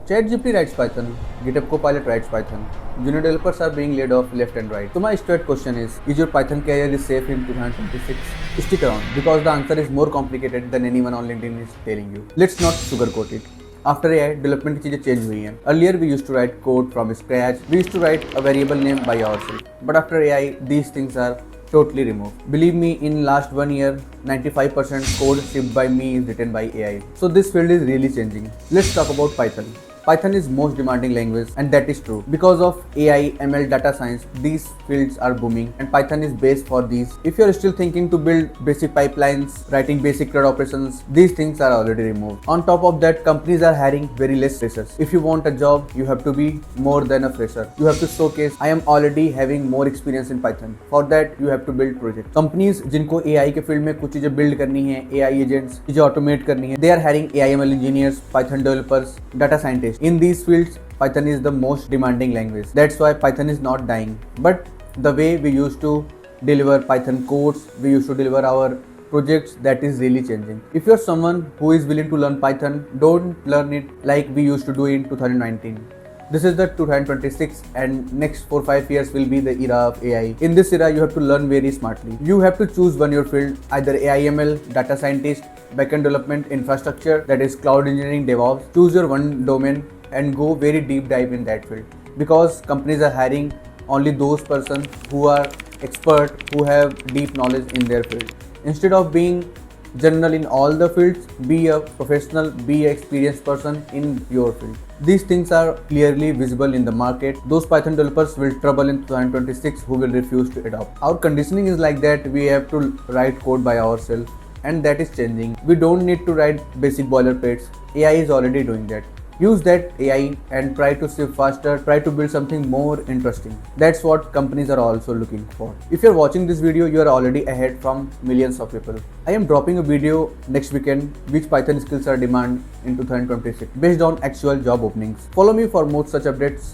ChatGPT writes Python, GitHub Copilot writes Python. Junior developers are being laid off left and right. So my straight question is your Python career is safe in 2026? Stick around because the answer is more complicated than anyone on LinkedIn is telling you. Let's not sugarcoat it. After AI, development की चीजें change हुई हैं. Earlier we used to write code from scratch. We used to write a variable name by ourselves. But after AI, these things are totally removed. Believe me, in last 1 year, 95% code shipped by me is written by AI. So this field is really changing. Let's talk about Python. Python is most demanding language, and that is true. Because of AI, ML, data science, these fields are booming and Python is based for these. If you are still thinking to build basic pipelines, writing basic CRUD operations, these things are already removed. On top of that, companies are hiring very less freshers. If you want a job, you have to be more than a fresher. You have to showcase, I am already having more experience in Python. For that, you have to build projects. Companies जिनको AI के field में कुछ चीजें build करनी है, AI agents चीजें automate करनी है, they are hiring AI ML engineers, Python developers, data scientists. In these fields, Python is the most demanding language. That's why Python is not dying. But the way we used to deliver Python codes, we used to deliver our projects, that is really changing. If you're someone who is willing to learn Python, don't learn it like we used to do in 2019. This is the 2026 and next 4-5 years will be the era of AI. In this era, you have to learn very smartly. You have to choose one your field, either AI ML, data scientist, backend development, infrastructure, that is cloud engineering, DevOps. Choose your one domain and go very deep dive in that field. Because companies are hiring only those persons who are expert, who have deep knowledge in their field. Instead of being general in all the fields, be a professional, be an experienced person in your field. These things are clearly visible in the market. Those Python developers will trouble in 2026 who will refuse to adopt. Our conditioning is like that, we have to write code by ourselves, and that is changing. We don't need to write basic boilerplates. AI is already doing that. Use that AI and try to ship faster, try to build something more interesting. That's what companies are also looking for. If you're watching this video, you are already ahead from millions of people. I am dropping a video next weekend which Python skills are demand in 2026 based on actual job openings. Follow me for more such updates.